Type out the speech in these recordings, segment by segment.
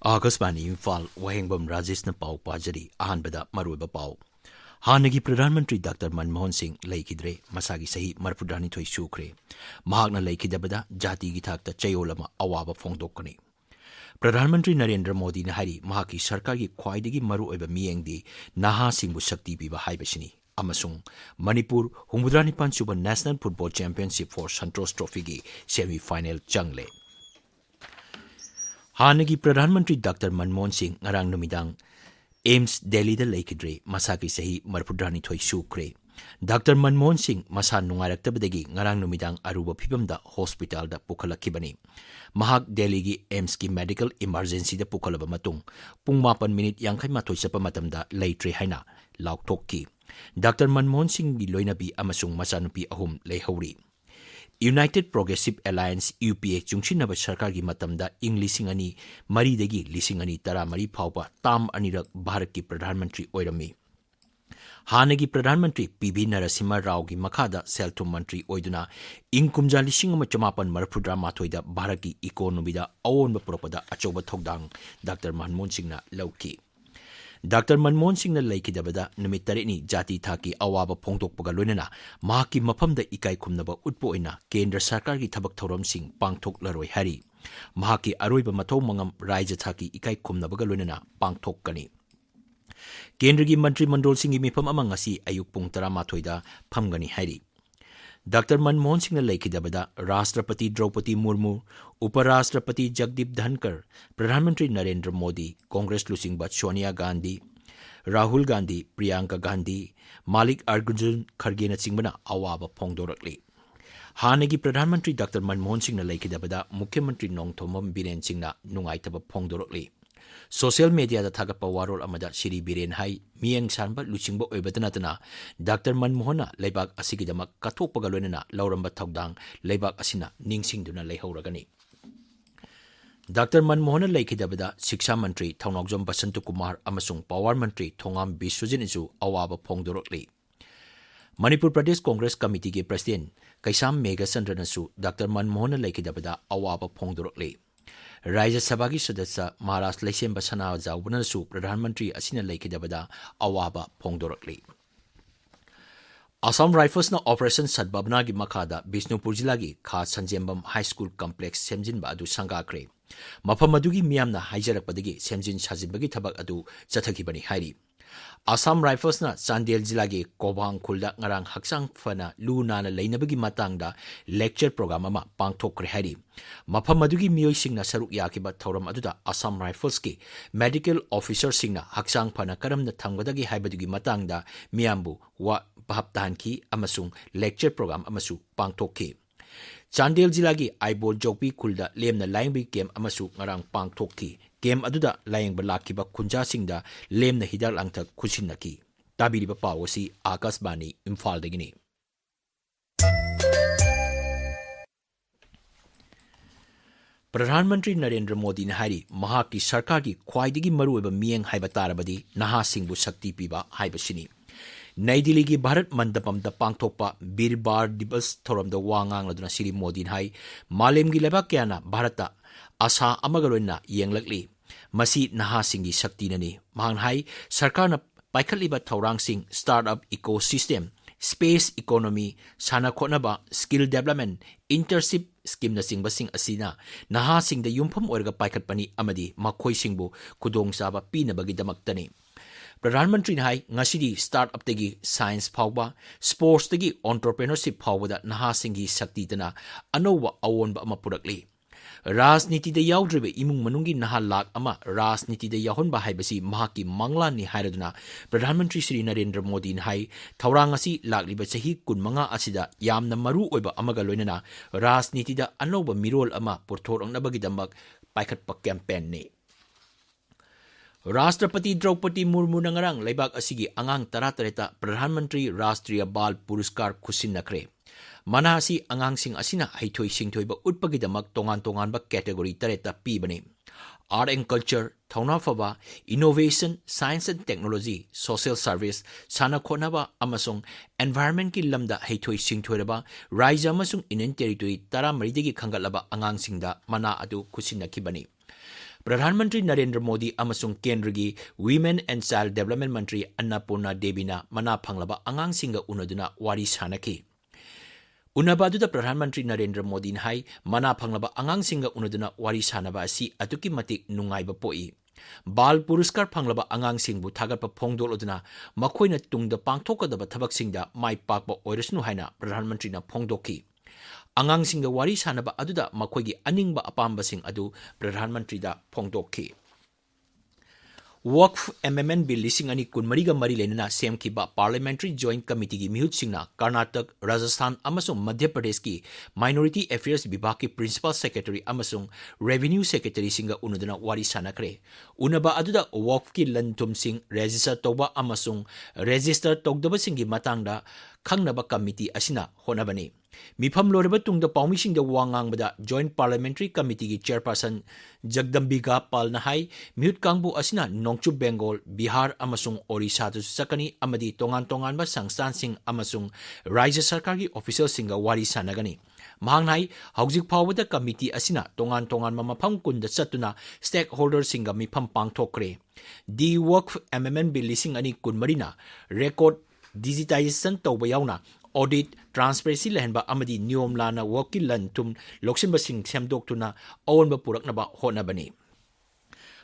आकाशवाणी इम्फाल वाहेंगबम राजेश न पाव पाजरी अहानबदा मरुब पाव हानगी प्रधानमंत्री डॉक्टर मनमोहन सिंह लेखिद्रे मसागी सही मरफुडानी थोई सुख्रे महागना लेखिदबदा जाति की थाकता चयोलमा अवाब फोंदोकनी प्रधानमंत्री नरेंद्र मोदी ने हारी महाकी सरकार की ख्वाइदगी मरुओइबा मियेंगदी नहा सिंहबु शक्ति पीबा हाइबसिनी अमसुंग मणिपुर हुमुद्रानिपान सुब national football championship for Santosh trophy की सेमीफाइनल चंगले हानगी प्रधानमंत्री doctor Manmohan Singh ngarang numidang AIIMS Delhi दा लेखिद्रे मसाकी सही मरफुद्रानी थोई सुख्रे डॉक्टर मनमोहन सिंह मसा नुंगारक्तबदगी ngarang numidang अरुब फिबमदा हॉस्पिटल दा पुखलखिबनी महाक दिल्ली की एम्स की मेडिकल इमरजेंसी दा पुखलब मतुंग पुंग 9 मिनिट 58 चप मतमदा लेट्रे हाइना लाउथोक्की डॉक्टर मनमोहन सिंह की लोइनबी अमसुंग मचानुपी अहुम लेहौरी यूनाइटेड प्रोग्रेसिव अलायंस यूपीए चुंगसिनब सरकार की मतमदा इंग लिसिंग अनि मरीदगी लिसिंग अनि तरामरी फाउबा ताम अनिरक भारत की प्रधानमंत्री ओइरमी हानगी प्रधानमंत्री पीवी नरसिम्हा राव की मखादा सेल्थुम मंत्री ओइदुना इंग कुमजा लिसिंग अमा चमापन मरफुद्रा माथोइदा भारत की इकोनोमीदा अवोनब पुरपदा अचौबा थौदांग डॉक्टर मनमोहन सिंहना लौकी डॉक्टर मनमोहन सिंह लेखिदबदा नुमित तरेनी जाति थाकी अवाब फोंदोकपगा लोइनना महाकी मफमदा इकाई खुमनबा उत्पो ओइना केंद्र सरकार की थबक थौरम सिंह पांगथोकलरोय हारी महाकी अरोइबा मथौ मंगम राज्य थाकी इकाई खुमनबगा लोइनना पांगथोककनी केंद्र की मंत्रिमंडल सिंह की मिफम अमा ngasi अयुक पुंग 13 दा फमगनी हारी डॉक्टर मनमोहन सिंह लेखिदबदा राष्ट्रपति द्रौपदी मुर्मू उपराष्ट्रपति जगदीप धनकर प्रधानमंत्री नरेंद्र मोदी कांग्रेस लुसिंग सोनिया गांधी राहुल गांधी प्रियंका गांधी मालिक अर्जुन खड़गे चिंबना अवाब फोंदोरकली हानगी प्रधानमंत्री डॉक्टर मनमोहन सिंह लेखिदबदा मुख्यमंत्री नोंगथोमम बीरेन सिंह नुंगाइतब फोंदोरकली सोशल मीडिया दा थागप वारोल अमदा श्री बीरेन हाई मियंग सानबा लुचिंग ओइबदनातना डॉक्टर मनमोहन लेबाक असिगिदमक कथोपगा लोइनना लौरंबा थौदांग लेबाक असिना निंगसिंगदुना लेहौरगनी डॉक्टर मनमोहन लेखिदबदा शिक्षा मंत्री थौनागजम बसंत कुमार अमसुंग पावर मंत्री थोंगाम बिश्वजिनजु अवाब फोंदोरकली मणिपुर प्रदेश कांग्रेस कमिटी के प्रेसिडेंट कैसाम मेघचंद्रनसु डॉक्टर मनमोहन लेखिदबदा अवाब फोंदोरकली राज्य सभा की सदस्य महाराष्ट्र लेसेंब सना जाउबनसु प्रधानमंत्री असिना लेखिदबदा अवाब फोंदोरकली असम राइफल्स ना ऑपरेशन सद्भावना की मखादा बिष्णुपुर जिला की खा संजेंबम हाई स्कूल कॉम्प्लेक्स सेमजिनबा अदु संगाख्रे मफम अदुगी मियामना हाइजरकपदगी सेमजिन साजिनबगी थबक अदु चथखिबनी हाइरी असम राइफल्स ना चांदेल जिला के कोबांग खुलदा ngarang हक्सांग फना लुनाना लेनबगी मातांगदा लेक्चर प्रोग्राम अमा पांगथोकरे हाइरी मफम अदुगी मियोय सिंगना सरुक याखिबा थौरम अदुदा असम राइफल्स के मेडिकल ऑफिसर सिंगना हक्सांग फना करमना थंगबदगी हाइबदुगी मातांगदा मियामबु वा भापतानकी अमसुंग लेक्चर प्रोग्राम अमसु पांगथोककी चांदेल जिला की आइबोल जोपी खुलदा लेमना लाइंबी कैम्प अमसु ngarang पांगथोककी कैम्प अदुदा लाइंग लाखिबा खुंजा सिंगदा लेमना हिदार लांगथक खुसिनकी ताबिरिबा पावसी आकाशवाणी इम्फाल दगिनी प्रधानमंत्री नरेंद्र मोदी ने हारी महाकी सरकार की ख्वाइदगी मरुओइबा मियेंग हाइबा तारबदी नहा सिंहबु शक्ति पीबा हाइबसिनी नई दिल्ली की भारत मंडपम द पांगथोकपा वीर बार दिवस theorem the वांगांगलदुना Shri Modi high मालेम की लेबाक क्याना भारत आशा अमगलोइना येंगलकली मसी नहा सिंगी शक्ति ननी मांग हाई सरकार न पाइखलिबा थौरांग सिंह स्टार्टअप इकोसिस्टम स्पेस इकोनॉमी साना खोनबा स्किल डेवलपमेंट इंटर्नशिप स्कीम न सिंग बसिंग असिना नहा सिंग द युमफम ओरगा पाइखटपनी अमदी मखोय सिंगबु खुदोंग साबा पीनबगी दमक्तनी प्रधानमंत्री ने हाई ngasidi स्टार्टअप तगी साइंस फाउबा स्पोर्ट्स तगी एंटरप्रेन्योरशिप फाउबदा नहा सिंगी शक्ति तना अनौबा अवोनबा अमा पुरकली राजनीति दा याउद्रिबे इमुंग मनुंगी नहा लाख अमा राजनीति दा याहोनबा हाइबसी महाकी मंगलानी हाइरदुना प्रधानमंत्री श्री नरेंद्र मोदी ने हाई थौरांग असि लाखलिबा चही 15 असिदा यामना मरु ओइबा अमगा लोइनना राजनीति दा अनौबा मिरोल अमा पुरथोरंगनबगीदमक पाइखटपा कैंपेन ने राष्ट्रपति द्रौपदी मुर्मू नंगरंग लेबाक असिगी अंगांग 13 प्रधानमंत्री राष्ट्रीय बाल पुरस्कार खुसिनखरे मना असि अंगांग सिंह असिना हैथोई सिंथोइबा उत्पगिदमक तोंगान तोंगानबा कैटेगरी 13 पीबने आर्ट एंड कल्चर थौना फबा innovation science and technology social service साना खोनाबा अमसुंग एनवायरनमेंट की लमदा हैथोई सिंथोइरबा राज्य अमसुंग यूनियन टेरिटोरी 13 दगी खंगलबा अंगांग सिंहदा मना अदु खुसिनखिबनी Pradhan Mantri Narendra Modi amasung Kendragi Women and Child Development Mantri Annapurna Debina mana phanglaba angang singa unaduna wari sanaki. Unabadu Pradhan Mantri Narendra Modi hai mana phanglaba angang singa unaduna wari sanaba asi atuki matik nungaiba poi. Bal Puruskar phanglaba angang singbu thagatpa phongdoloduna makhoina tungda pangthokadaba thabaksingda mai pakpa oirasnu haina Pradhan Mantri na phongdoki. Angang singa wari sanaba aduda makhoigi aningba apamba sing adu Pradhan Mantri da phongdoki. Waqf Amendment Bill 2023 lenana semkiba Parliamentary Joint Committee gi mihut singna Karnataka, Rajasthan amasung Madhya Pradesh ki Minority Affairs Vibhag ki Principal Secretary amasung Revenue Secretary singa unudana wari sanakre. Unaba aduda Waqf ki lantum sing register toba amasung register togdaba singi matangda khangnaba committee asina honabani. Mifam loreba tungda paumising da wangangbada Joint Parliamentary Committee ki Chairperson Jagdambika Pal na hai mihut kangbu asina Nongchu Bengal, Bihar amasung Orissa tu sakani amadi tongan ba sangstan sing amasung Rajya Sarkar ki official singa wari sanagani. Mahangnai haujik phawada committee asina tongan mamafam kunda satuna stakeholder singa mifam pangthokre. Di Waqf Amendment Bill 2023 na record digitization tawba yauna audit transparency lehenba amadi niyom lana wakil lan tum loksinba sing semdoktuna awanba puraknaba honabani.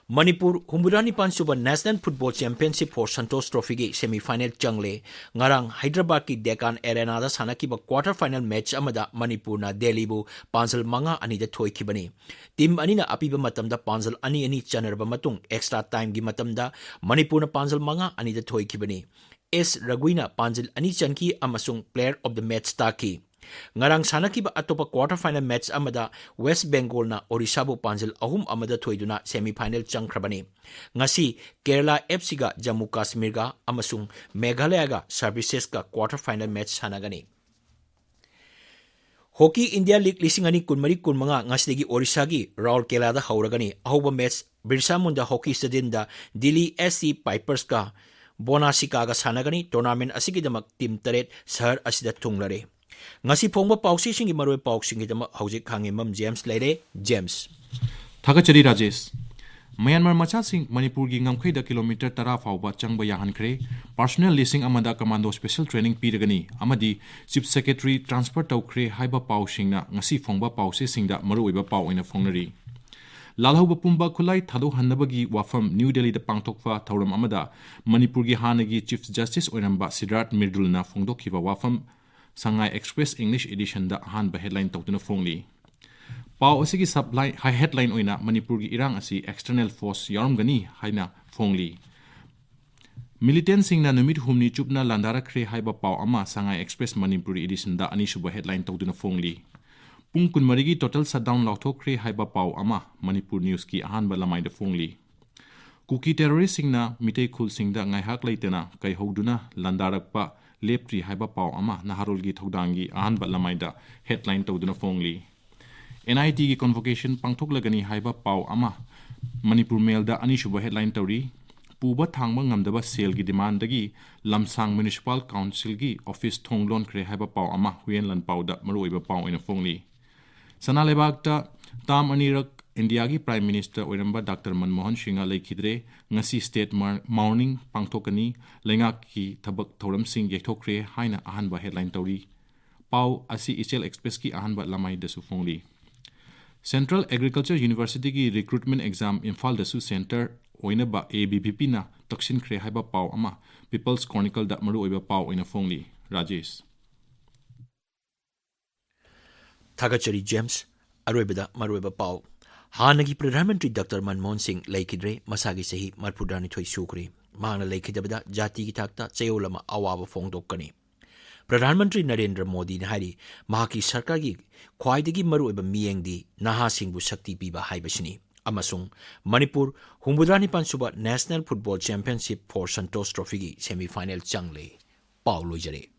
Manipur Humburani Pansuba National Football Championship for Santosh Trophy ki semi-final changle ngarang Hyderabad ki Deccan Arena da sanakiba quarter final match amada Manipur na Delhi bu Panjal manga ani da thoikibani. Team ani na apiba matamda Panjal ani chanarba matung extra time gi matamda Manipur na Panjal manga ani da thoikibani. S. Raguina Panjal ani chanki amasung player of the match taki. Ngarang sanakiba atopa quarter final match amada West Bengal na Orissa bu Panjal ahum amada thoiduna semi final changkrabani. Ngasi Kerala FC ga Jammu Kashmir ga amasung Meghalaya ga Services ga quarter final match sanagani. Hockey India League 2023 ngasidagi Orissa gi Rourkela da hauragani ahoba match Birsa Munda Hockey Stadium da Delhi SC Pipers ka Bonasika ga sanagani tournament asigidamak team taret sahar asida tunglare. Ngasi phongba pausi singi maroi pausingi dama haujik khangimam James Leire James Thagachari Rajesh Myanmar macha sing Manipur gi ngamkhai da kilometer 10 fawba changba yahan khre personnel listing amada commando special training piragani amadi chief secretary transfer tawkhre haiba pausing na ngasi phongba pausi singda maroi ba pau oina phongnari lalhauba pumba khulai thado hannabagi wafam New Delhi da pangthokfa thauram amada Manipur gi hanagi chief justice oinamba Siddharth Mirdul na phongdokhiba wafam Sangai Express English edition da ahanba headline tawtuna phongli pau asigi subline high headline oina Manipur gi irang asi external force yaramgani haina phongli militant singna numit humni chupna landara khre haiba pau ama Sangai Express Manipur edition da ani suba headline tawtuna phongli pung kunmarigi total shutdown lauthokre haiba pau ama Manipur news ki ahanba lamai da phongli kuki terrorist singna mitei khul singda ngai hak leitena kai hoduna landarakpa lepri haiba pau ama naharul gi thogdangi ahanba lamai da headline tawduna phongli NIT gi convocation pangthok lagani haiba pau ama Manipur Mail da ani shuba headline tawri puba thangba ngamdaba sale gi demand dagi lamsang municipal council gi office thonglon kre haiba pau ama huyen lan pau da maroiba pau ina phongli sanalebak ta tam anirak India gi Prime Minister oiramba Dr. Manmohan Singh laikhidre ngasi state morning pangthokani lengak ki thabak thoram sing yekthokre haina ahanba headline tawri pau asi Ichel Express ki ahanba lamai da su phongli Central Agriculture University ki recruitment exam Imphal da su center oinaba ABVP na taksin khre haiba pau ama People's Chronicle da maru oiba pau oina phongli Rajesh Thagachari James aroibada maroiba pau Hanagi Pradhan Mantri Dr. Manmohan Singh laikidre masagi sahi marpudani thoi sukri mahana laikidabada jati ki thakta chayolama awaba phongdokkani Pradhan Mantri Narendra Modi na hari mahaki sarkar gi khwaidagi maruiba miyengdi naha singbu shakti piba haibasini amasung Manipur Humbudrani Pansuba National Football Championship for Santosh Trophy gi semi final changle Paulo Jare